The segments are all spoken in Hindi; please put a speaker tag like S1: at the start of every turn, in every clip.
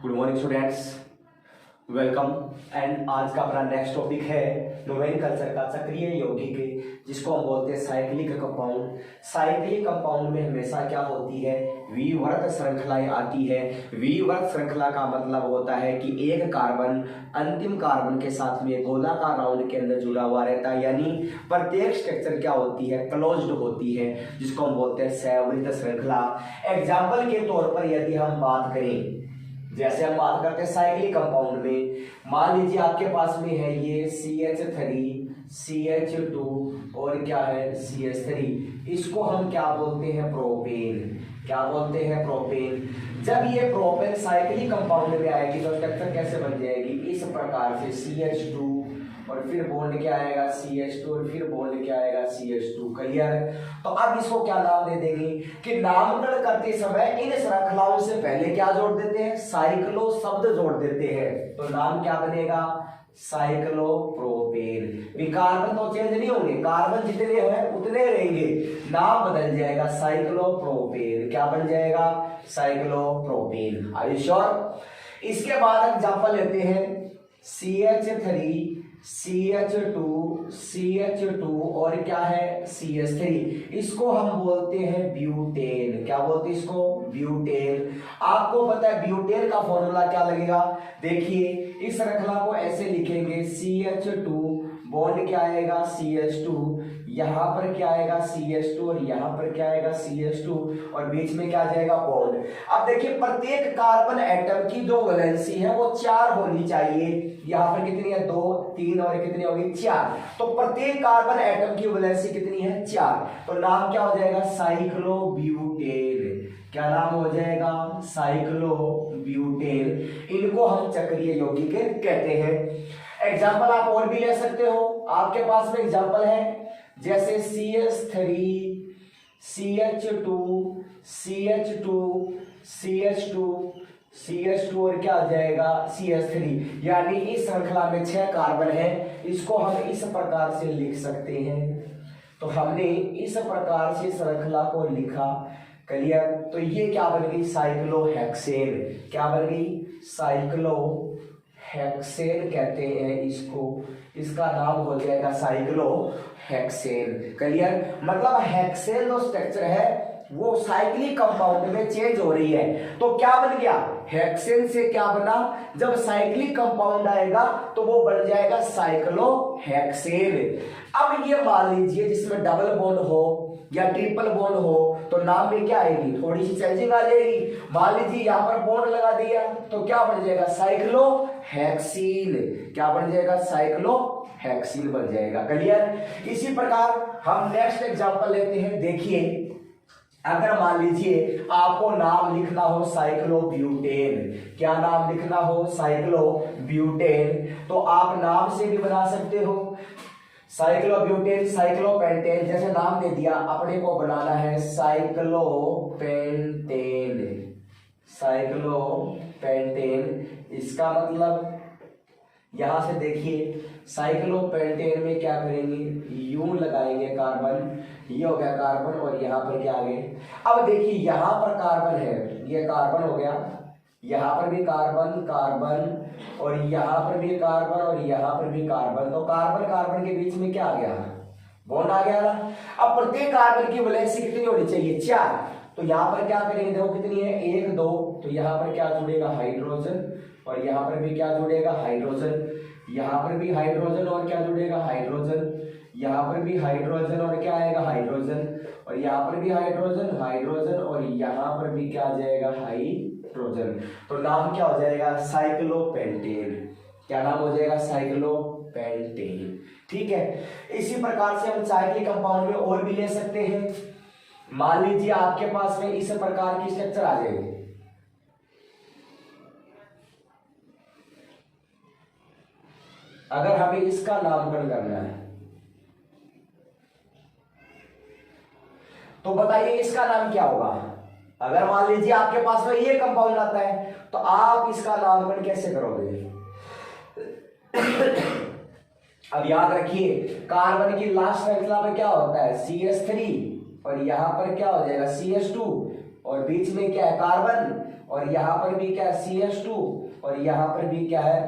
S1: Good morning students, welcome. And आज का अपना नेक्स्ट टॉपिक है नोमेनक्लेचर का, चक्रीय यौगिक, जिसको हम बोलते हैं साइक्लिक कंपाउंड। साइक्लिक कंपाउंड में हमेशा क्या होती है, विवर्त श्रृंखलाएं आती है। विवर्त श्रृंखला का मतलब होता है कि एक कार्बन अंतिम कार्बन के साथ में गोलाकार राउंड के अंदर जुड़ा हुआ रहता है, यानी प्रत्येक स्ट्रक्चर क्या होती है, क्लोज्ड होती है, जिसको हम बोलते हैं सैवृत श्रृंखला। एग्जाम्पल के तौर पर यदि हम बात करें, जैसे हम बात करते हैं साइक्लिक कंपाउंड में, मान लीजिए आपके पास में है ये CH3 CH2 और क्या है CH3, इसको हम क्या बोलते हैं, प्रोपेन। क्या बोलते हैं, प्रोपेन। जब ये प्रोपेन साइक्लिक कंपाउंड में आएगी तो स्ट्रक्चर कैसे बन जाएगी, इस प्रकार से CH2 और फिर बॉन्ड क्या आएगा CH2 और फिर बॉन्ड क्या आएगा CH2। क्लियर। तो अब इसको क्या नाम दे देंगे कि नामकरण करते समय इन श्रृंखलाओं से पहले क्या जोड़ देते हैं, साइक्लो शब्द जोड़ देते हैं। तो नाम क्या बनेगा, साइक्लोप्रोपेन। कार्बन तो चेंज नहीं होंगे, कार्बन जितने हैं उतने रहेंगे, नाम बदल जाएगा साइक्लोप्रोपेन। क्या बन जाएगा, साइक्लोप्रोपेन। Are you sure. इसके बाद एग्जांपल लेते हैं CH3 CH2 CH2 और क्या है CH3, इसको हम बोलते हैं ब्यूटेन। क्या बोलते हैं इसको, ब्यूटेन। आपको पता है ब्यूटेन का फॉर्मूला क्या लगेगा, देखिए इस श्रृंखला को ऐसे लिखेंगे, CH2 बॉन्ड क्या आएगा CH2, यहां पर क्या आएगा CH2 और यहां पर क्या आएगा CH2 और बीच में क्या आ जाएगा बॉन्ड। अब देखिए प्रत्येक कार्बन एटम की जो वैलेंसी है वो 4 होनी चाहिए। यहां पर कितनी है, 2 3 और कितनी होगी 4। तो प्रत्येक कार्बन एटम की वैलेंसी कितनी है, 4। तो नाम क्या हो जाएगा, साइक्लोब्यूटेन। क्या नाम हो जाएगा, साइक्लोब्यूटेन। इनको हम चक्रीय यौगिक कहते हैं। एग्जाम्पल आप और भी ले सकते हो, आपके पास में एग्जाम्पल है जैसे CH3 CH2 CH2 CH2 CH2 और क्या आ जाएगा CH3, यानी इस श्रृंखला में 6 कार्बन है। इसको हम इस प्रकार से लिख सकते हैं। तो हमने इस प्रकार से श्रृंखला को लिखा। क्लियर। तो ये क्या बन गई, साइक्लोहेक्सेन। क्या बन गई, साइक्लोहेक्सेन कहते हैं इसको। इसका नाम हो जाएगा साइक्लोहेक्सेन। क्लियर। मतलब हेक्सेन जो स्ट्रक्चर है वो साइक्लिक कंपाउंड में चेंज हो रही है। तो क्या बन गया, हेक्सेन से क्या बना, जब साइक्लिक कंपाउंड आएगा तो वो बन जाएगा साइक्लोहेक्सेन। अब ये मान लीजिए जिसमें डबल बॉन्ड हो या ट्रिपल बॉन्ड हो तो नाम में क्या आएगी, थोड़ी सी चेंजिंग आ जाएगी। मान लीजिए यहां पर बॉन्ड लगा दिया तो क्या बन जाएगा, साइक्लोहेक्सीन। क्या बन जाएगा, साइक्लोहेक्सीन बन जाएगा। क्लियर। इसी प्रकार हम नेक्स्ट एग्जांपल लेते हैं। देखिए अगर मान लीजिए आपको नाम लिखना हो साइक्लोब्यूटेन, क्या नाम लिखना हो, साइक्लोब्यूटेन, तो आप नाम से भी बना सकते हो साइक्लोब्यूटेन, साइक्लोपेंटेन। जैसे नाम दे दिया, अपने को बनाना है साइक्लोपेंटेन। साइक्लोपेंटेन इसका मतलब यहां से देखिए साइक्लोपेंटेन में क्या करेंगे, यू लगाएंगे कार्बन, ये हो गया कार्बन और यहाँ पर क्या आ गए। अब देखिए यहाँ पर कार्बन है, ये कार्बन हो गया, यहाँ पर भी कार्बन कार्बन और यहाँ पर भी कार्बन और यहाँ पर भी कार्बन। तो कार्बन कार्बन के बीच में क्या आ गया, बॉन्ड आ गया ना। अब प्रत्येक कार्बन की वैलेंसी कितनी होनी चाहिए, 4। तो यहाँ पर क्या करेंगे, देखो कितनी है, 1 2। तो यहाँ पर क्या जुड़ेगा, हाइड्रोजन, और यहाँ पर भी क्या जुड़ेगा, हाइड्रोजन। यहाँ पर भी हाइड्रोजन और क्या जुड़ेगा, हाइड्रोजन। यहाँ पर भी हाइड्रोजन और क्या आएगा, हाइड्रोजन। और यहाँ पर भी हाइड्रोजन हाइड्रोजन और यहाँ पर भी क्या आ जाएगा, हाइड्रोजन। तो नाम क्या हो जाएगा, साइक्लोपेंटेन। क्या नाम हो जाएगा, साइक्लोपेंटेन। ठीक है। इसी प्रकार से हम साइक्लिक कंपाउंड में और भी ले सकते हैं। मान लीजिए आपके पास में इस प्रकार की स्ट्रक्चर आ जाएगी। अगर हमें इसका नामकरण करना है तो बताइए इसका नाम क्या होगा। अगर मान लीजिए आपके पास में ये कंपाउंड आता है तो आप इसका नामकरण कैसे करोगे। अब याद रखिए कार्बन की लास्ट श्रृंखला में क्या होता है, CH3 और यहां पर क्या हो जाएगा CH2, और बीच में क्या है कार्बन, और यहाँ पर भी क्या है CH2, और यहाँ पर भी क्या है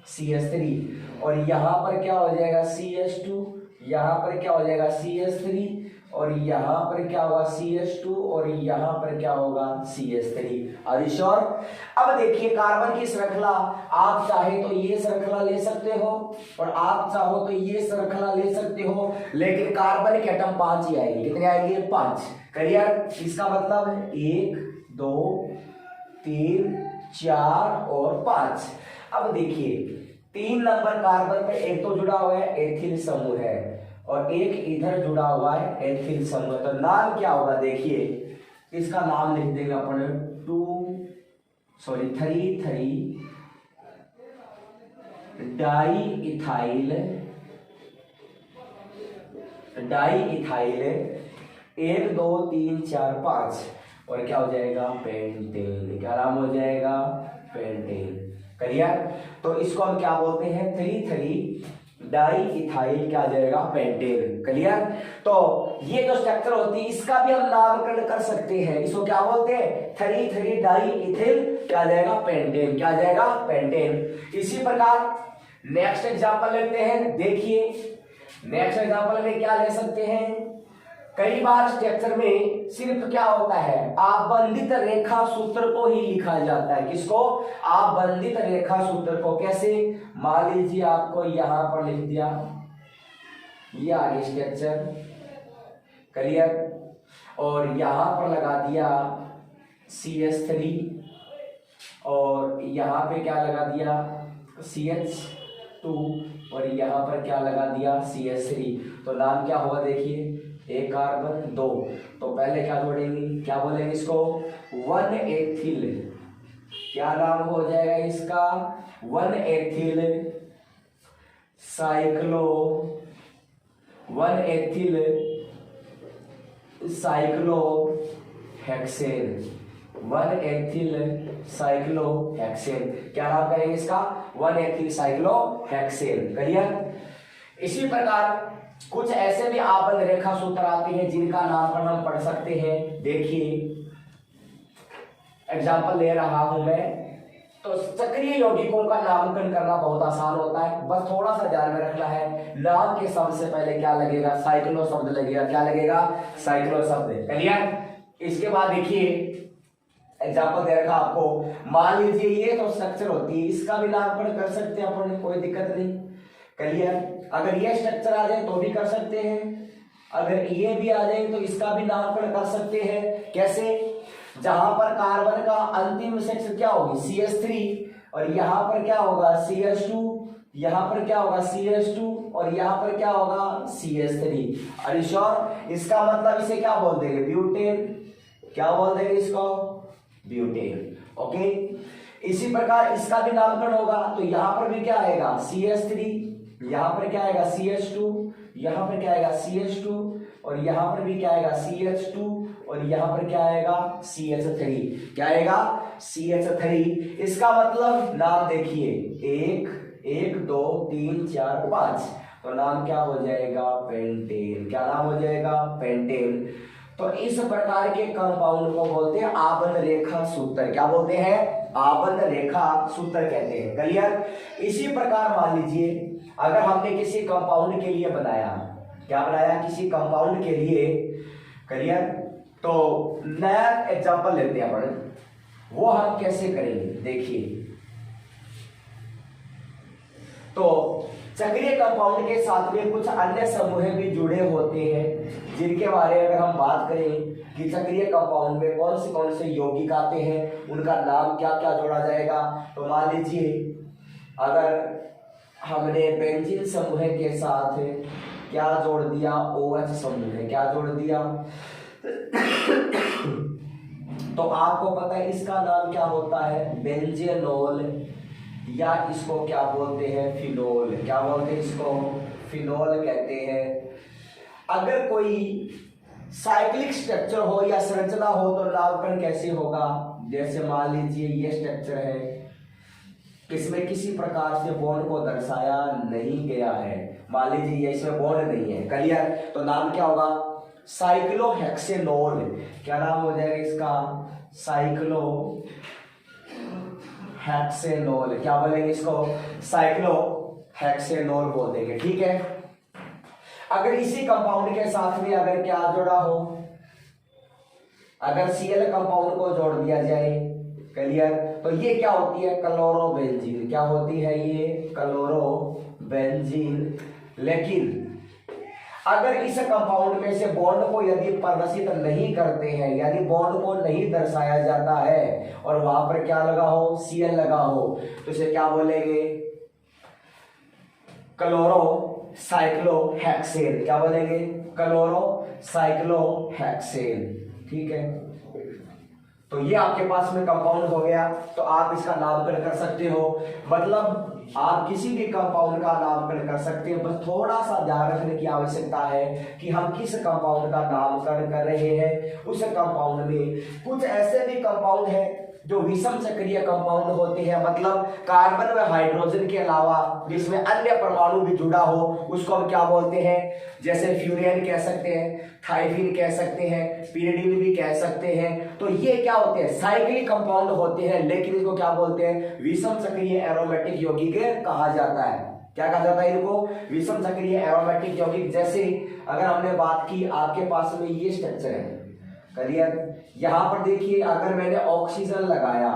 S1: CH3, और यहाँ पर क्या हो जाएगा CH2, यहाँ पर क्या हो जाएगा CH3, और यहाँ पर क्या होगा CH2, और यहाँ पर क्या होगा CH3। Are you sure? अब देखिए कार्बन की श्रृंखला, आप चाहे तो ये श्रृंखला ले सकते हो और आप चाहो तो ये श्रृंखला ले सकते हो, लेकिन कार्बन के एटम 5 ही आएंगे। कितने आएंगे? 5। क्लियर? इसका मतलब 1 2 3 4 और 5। अब देखिए 3 नंबर कार्बन पे एक तो जुड़ा हुआ है एथिल समूह है और एक इधर जुड़ा हुआ है एथिल समूह, तो नाम क्या होगा? देखिए इसका नाम लिख देंगे अपन 3 डाई इथाइल 1 2 3 4 5, और क्या हो जाएगा? पेंटेन। क्या नाम हो जाएगा? पेंटेन। क्लियर? तो इसको हम क्या बोलते हैं? 3 डाई इथाइल क्या आ जाएगा? पेंटेन। क्लियर? तो ये जो स्ट्रक्चर होती है इसका भी हम नामकरण कर सकते हैं। इसको क्या बोलते हैं? 3 डाई इथिल क्या आ जाएगा? पेंटेन। क्या आ जाएगा? पेंटेन। इसी प्रकार नेक्स्ट एग्जांपल लेते हैं। देखिए नेक्स्ट एग्जांपल में क्या ले सकते हैं? कई बार स्ट्रक्चर में सिर्फ क्या होता है? आबंधित रेखा सूत्र को ही लिखा जाता है। किसको? आबंधित रेखा सूत्र को। कैसे? मान लीजिए आपको यहां पर लिख दिया ये आगे स्ट्रक्चर, क्लियर, और यहां पर लगा दिया CH3 और यहां पे क्या लगा दिया CH2 और यहां पर क्या लगा दिया CH3, तो नाम क्या होगा? देखिए 1 कार्बन 2, तो पहले क्या जोड़ेंगे? क्या बोलेंगे इसको? 1 एथिल। क्या नाम हो जाएगा इसका? 1 ethyl cyclo 1 ethyl cyclohexane 1 ethyl cyclohexane. क्या नाम करेंगे इसका? 1 एथिल साइक्लोहेक्सेन। क्लियर? इसी प्रकार कुछ ऐसे भी आबंध रेखा सूत्र आते हैं जिनका नामकरण हम पढ़ सकते हैं। देखिए एग्जाम्पल ले रहा हूं मैं, तो सक्रिय यौगिकों का नामकरण करना बहुत आसान होता है, बस थोड़ा सा ध्यान में रखना है। नाम के शब्द से पहले क्या लगेगा? साइक्लो शब्द लगेगा। क्या लगेगा? साइक्लो शब्द। क्लियर? इसके बाद देखिए एग्जाम्पल दे रखा आपको। मान लीजिए ये तो स्ट्रक्चर होती है, इसका भी नामकरण कर सकते हैं अपन, कोई दिक्कत नहीं। क्लियर? अगर ये स्ट्रक्चर आ जाए तो भी कर सकते हैं, अगर ये भी आ जाए तो इसका भी नामकरण कर सकते हैं। कैसे? जहां पर कार्बन का अंतिम सेक्स क्या होगी? CH3, और यहां पर क्या होगा? CH2, यहां पर क्या होगा? CH2, और यहां पर क्या होगा? CH3। Are you sure? इसका मतलब इसे क्या बोल देंगे? ब्यूटेन। क्या बोल देंगे इसको? ब्यूटेन। ओके। इसी प्रकार इसका भी नामकरण होगा, तो यहां पर भी क्या आएगा? CH3, यहां पर क्या आएगा? CH2, यहां पर क्या आएगा? CH2, और यहां पर भी क्या आएगा? CH2, और यहां पर क्या आएगा? CH3। क्या आएगा? CH3। इसका मतलब नाम देखिए 1 2 3 4 5, तो नाम क्या हो जाएगा? पेंटेन। क्या नाम हो जाएगा? पेंटेन। तो इस प्रकार के कंपाउंड को बोलते हैं आबंध रेखा सूत्र। क्या बोलते हैं? आबंध रेखा सूत्र कहते हैं। क्लियर? इसी प्रकार मान लीजिए अगर हमने किसी कंपाउंड के लिए बनाया, क्या बनाया? किसी कंपाउंड के लिए। क्लियर? तो नया एग्जांपल लेते हैं अपन, वो हम कैसे करेंगे? देखिए तो चक्रीय कंपाउंड के साथ में कुछ अन्य समूह भी जुड़े होते हैं, जिनके बारे में अगर हम बात करें कि चक्रीय कंपाउंड में कौन से यौगिक आते हैं, उनका नाम क्या क्या जोड़ा जाएगा। तो मान लीजिए अगर हमने बेंजीन समूह के साथ क्या जोड़ दिया? OH समूह। क्या जोड़ दिया? तो आपको पता है इसका नाम क्या होता है? बेंजेनोल, या इसको क्या बोलते हैं? फिनोल। क्या बोलते हैं इसको? फिनोल कहते हैं। अगर कोई साइक्लिक स्ट्रक्चर हो या संरचना हो तो नामकरण कैसे होगा? जैसे मान लीजिए ये स्ट्रक्चर है, इसमें किसी प्रकार से बॉन्ड को दर्शाया नहीं गया है, मान लीजिए ये इसमें बॉन्ड नहीं है। क्लियर? तो नाम क्या होगा? साइक्लोहेक्सेनोल, क्या नाम हो जाएगा इसका, साइक्लोहेक्सेनोल, क्या बोलेंगे इसको, साइक्लोहेक्सेनोल बोल देंगे, ठीक है। अगर इसी कंपाउंड के साथ में अगर क्या जोड़ा हो, अगर Cl कंपाउंड को जोड़ दिया जाए, क्लियर, तो ये क्या होती है, क्लोरोबेंजीन, क्या होती है ये, क्लोरोबेंजीन। लेकिन अगर इस कंपाउंड में से बॉन्ड को यदि प्रदर्शित नहीं करते हैं, यानी बॉन्ड को नहीं दर्शाया जाता है और वहां पर क्या लगा हो, Cl लगा हो, तो इसे क्या बोलेंगे, क्लोरो साइक्लोहेक्सेन, क्या बोलेंगे, क्लोरो साइक्लोहेक्सेन, ठीक है। तो ये आपके पास में कंपाउंड हो गया, तो आप इसका नामकरण कर सकते हो, मतलब आप किसी भी कंपाउंड का नामकरण कर सकते हो। बस थोड़ा सा ध्यान रखने की आवश्यकता है कि हम किस कंपाउंड का नामकरण कर रहे हैं। उस कंपाउंड में कुछ ऐसे भी कंपाउंड है जो विषम चक्रीय कंपाउंड होते हैं, मतलब कार्बन व हाइड्रोजन के अलावा जिसमें अन्य परमाणु भी जुड़ा हो, उसको हम क्या बोलते हैं, जैसे फ्यूरेन कह सकते हैं, थाइमिन कह सकते हैं, पिरिडिन भी कह सकते हैं। तो ये क्या होते हैं, साइक्लिक कंपाउंड होते हैं, लेकिन इसको क्या बोलते हैं, विषम चक्रीय एरोमेटिक यौगिक कहा जाता है। क्या कहा जाता है इनको, विषम चक्रीय एरोमेटिक यौगिक। जैसे अगर हमने बात की, आपके पास में ये स्ट्रक्चर है, क्लियर, यहां पर देखिए अगर मैंने ऑक्सीजन लगाया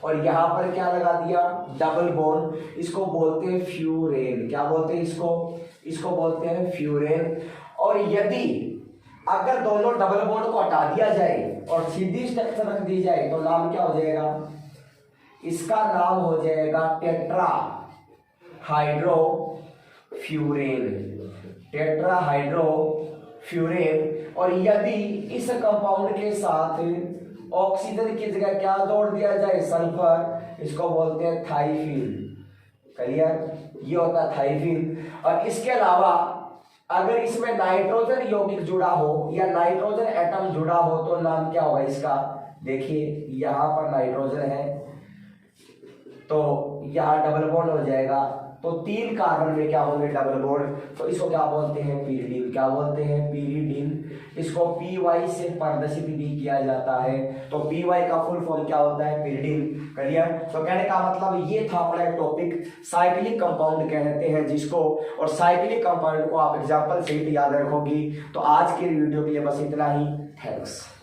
S1: और यहां पर क्या लगा दिया, डबल बॉन्ड, इसको बोलते हैं फ्यूरेन, क्या बोलते हैं इसको बोलते हैं फ्यूरेन। और यदि अगर दोनों डबल बॉन्ड को हटा दिया जाए और सीधी स्ट्रक्चर रख दी जाए तो नाम क्या हो जाएगा, इसका नाम हो जाएगा tetra hydro furan, tetra hydro furan. और यदि इस कंपाउंड के साथ ऑक्सीजन की जगह क्या जोड़ दिया जाए, सल्फर, इसको बोलते हैं थाइफिन, क्लियर, ये होता है थाइफिन। और इसके अलावा अगर इसमें नाइट्रोजन यौगिक जुड़ा हो या नाइट्रोजन एटम जुड़ा हो तो नाम क्या होगा इसका, देखिए यहां पर नाइट्रोजन है तो यहां डबल बॉन्ड हो जाएगा, तो 3 कार्बन में क्या होंगे, डबल बॉन्ड, तो इसको क्या बोलते हैं, पीरिडीन, क्या बोलते हैं, पीरिडीन। इसको पी से प्रदर्शित भी किया जाता है, तो पी का फुल फॉर्म क्या होता है, पीरिडीन, क्लियर। तो कहने का मतलब ये था अपना टॉपिक, साइक्लिक कंपाउंड कहते हैं जिसको, और साइक्लिक कंपाउंड को आप एग्जाम्पल से याद रखोगी। तो आज के वीडियो के लिए बस इतना ही, थैंक्स।